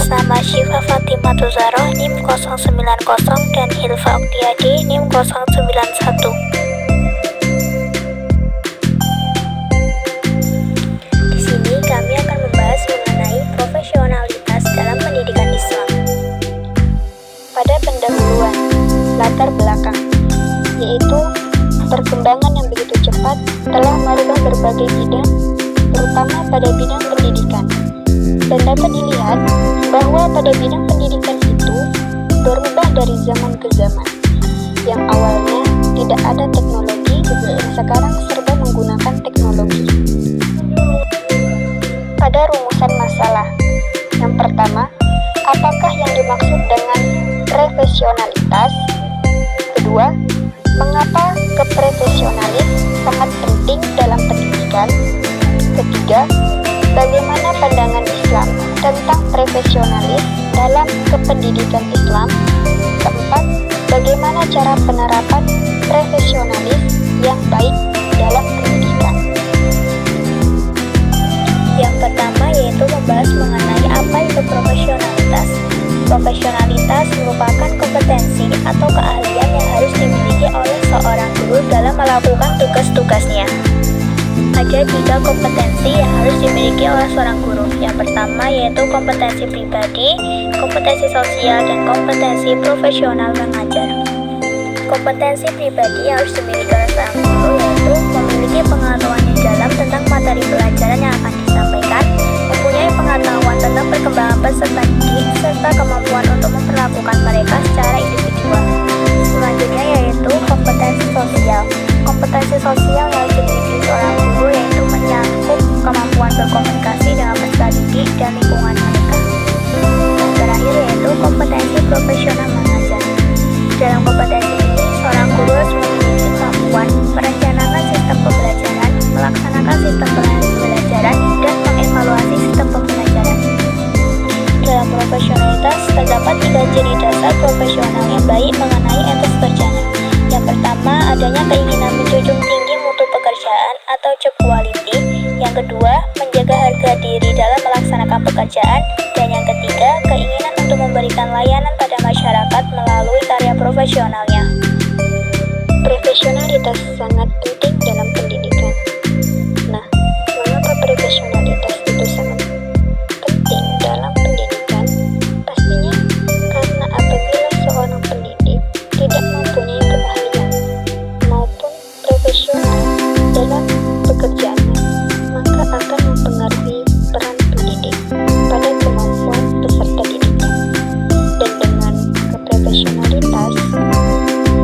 atas nama Syifa Fatimah Zahroh NIM 090 dan Hilfa Oktiadi NIM 091. Di sini kami akan membahas mengenai profesionalitas dalam pendidikan Islam. Pada pendahuluan, latar belakang, yaitu perkembangan yang begitu cepat telah merubah berbagai bidang, terutama pada bidang pendidikan. Dan dapat dilihat bahwa pada bidang pendidikan itu berubah dari zaman ke zaman. Yang awalnya tidak ada teknologi, dan sekarang serba menggunakan teknologi. Pada rumusan masalah, yang pertama, apakah yang dimaksud dengan profesionalitas? Kedua, mengapa keprofesionalis sangat penting dalam pendidikan? Ketiga, bagaimana pandangan Islam tentang profesionalis dalam kependidikan Islam? Keempat, bagaimana cara penerapan profesionalis yang baik dalam pendidikan? Yang pertama yaitu membahas mengenai apa itu profesionalitas. Profesionalitas merupakan kompetensi atau keahlian yang harus dimiliki oleh seorang guru dalam melakukan tugas-tugasnya. Ada 3 kompetensi yang harus dimiliki oleh seorang guru. Yang pertama yaitu kompetensi pribadi, kompetensi sosial, dan kompetensi profesional mengajar. Kompetensi pribadi yang harus dimiliki oleh seorang guru yaitu memiliki pengetahuan yang dalam tentang materi pelajaran yang akan disampaikan, mempunyai pengetahuan tentang perkembangan peserta didik, serta kemampuan untuk memperlakukan mereka secara individual. Selanjutnya yaitu kompetensi sosial. Kompetensi sosial yang harus dimiliki seorang guru yaitu menyangkut kemampuan berkomunikasi dengan peserta didik dan lingkungan mereka. Yang terakhir yaitu kompetensi profesional mengajar. Dalam kompetensi ini, seorang guru harus memiliki kemampuan merencanakan sistem pembelajaran, melaksanakan sistem pembelajaran, dan mengevaluasi sistem pembelajaran. Dalam profesionalitas, terdapat 3 ciri dasar profesional yang baik mengenai etos kerjanya. Yang pertama, adanya keinginan menjunjung tinggi mutu pekerjaan atau job quality. Yang kedua, menjaga harga diri dalam melaksanakan pekerjaan. Dan yang ketiga, keinginan untuk memberikan layanan pada masyarakat melalui karya profesionalnya. Profesionalitas sangat penting dalam pendidikan. Nah, mengapa profesionalitas itu sangat penting dalam pendidikan? Pastinya karena apabila seorang pendidik tidak mempunyai keahlian maupun profesional dalam pekerjaannya, maka akan mempengaruhi peran pendidik pada kemampuan peserta didiknya. Dan dengan keprofesionalitas,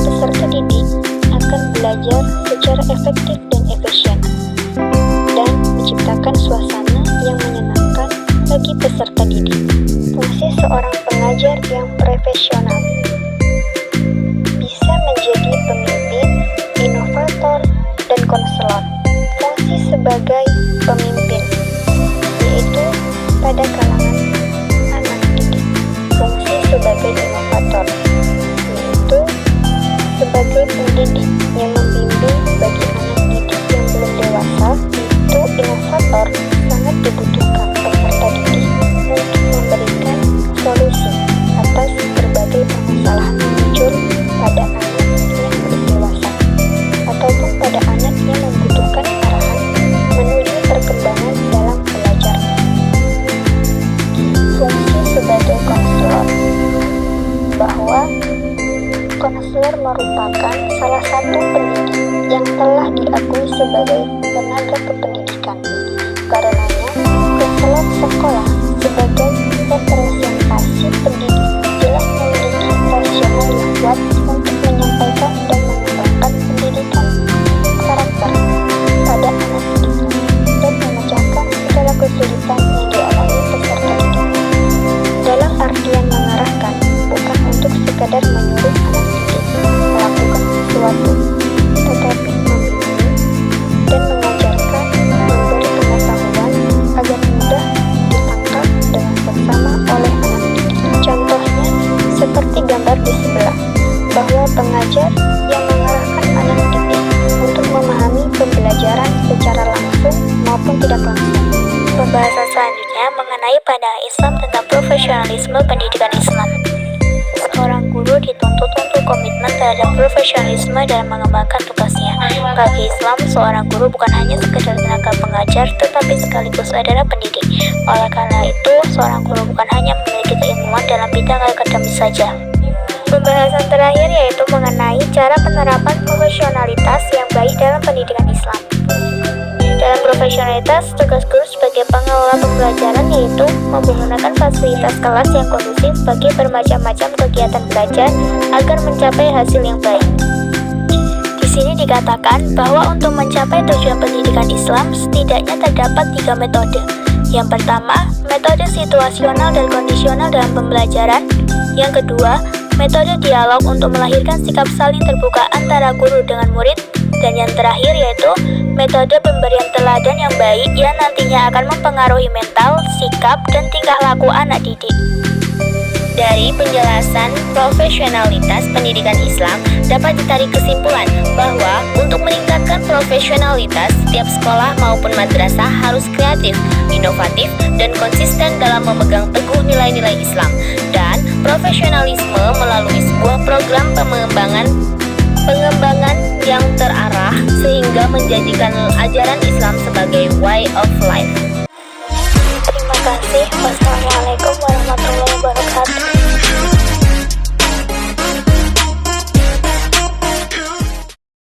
peserta didik akan belajar secara efektif dan efisien dan menciptakan suasana yang menyenangkan bagi peserta didik. Fungsi seorang pengajar yang profesional bisa menjadi pemimpin, inovator, dan konselor. Fungsi sebagai pemimpin yaitu pada kalangan anak didik. Fungsi sebagai inovator yaitu sebagai pendidik yang membimbing bagi anak didik yang belum dewasa. Itu inovator sangat dibutuhkan peserta didik untuk memberikan solusi atas berbagai permasalahan yang muncul pada anak yang belum dewasa ataupun pada anak yang membutuhkan arahan menuju perkembangan dalam belajar. Fungsi sebagai konselor, bahwa konselor merupakan salah satu pendidik yang telah diakui sebagai tenaga kependidikan. Karenanya, konselor sekolah sebagai representasi pendidik jelas memiliki rasional yang kuat untuk menyampaikan dan mengembangkan pendidikan karakter pada anak didik dan memecahkan segala kesulitan yang dialami peserta didik. Dalam artian mengarahkan, bukan untuk sekadar menyuruh anak didik melakukan sesuatu, tetapi membimbing dan mengajarkan, memberi pengetahuan agar mudah ditangkap dengan seksama oleh anak didik. Contohnya seperti gambar di sebelah, bahwa pengajar yang mengarahkan anak didik untuk memahami pembelajaran secara langsung maupun tidak langsung. Pembahasan selanjutnya mengenai pandangan Islam tentang profesionalisme pendidikan Islam. Seorang guru dituntut untuk komitmen terhadap profesionalisme dalam mengembangkan tugasnya. Bagi Islam, seorang guru bukan hanya sekedar tenaga pengajar, tetapi sekaligus adalah pendidik. Oleh karena itu, seorang guru bukan hanya memiliki keilmuan dalam bidang akademis saja. Pembahasan terakhir yaitu mengenai cara penerapan profesionalitas yang baik dalam pendidikan Islam. Dalam profesionalitas, tugas guru sebagai pengelola pembelajaran yaitu menggunakan fasilitas kelas yang kondusif bagi bermacam-macam kegiatan belajar agar mencapai hasil yang baik. Di sini dikatakan bahwa untuk mencapai tujuan pendidikan Islam setidaknya terdapat 3 metode. Yang pertama, metode situasional dan kondisional dalam pembelajaran. Yang kedua, metode dialog untuk melahirkan sikap saling terbuka antara guru dengan murid. Dan yang terakhir yaitu metode pemberian teladan yang baik yang nantinya akan mempengaruhi mental, sikap, dan tingkah laku anak didik. Dari penjelasan profesionalitas pendidikan Islam dapat ditarik kesimpulan bahwa untuk meningkatkan profesionalitas setiap sekolah maupun madrasah harus kreatif, inovatif, dan konsisten dalam memegang teguh nilai-nilai Islam dan profesionalisme melalui sebuah program pengembangan yang terarah sehingga menjadikan ajaran Islam sebagai way of life. Terima kasih. Wassalamualaikum warahmatullahi wabarakatuh.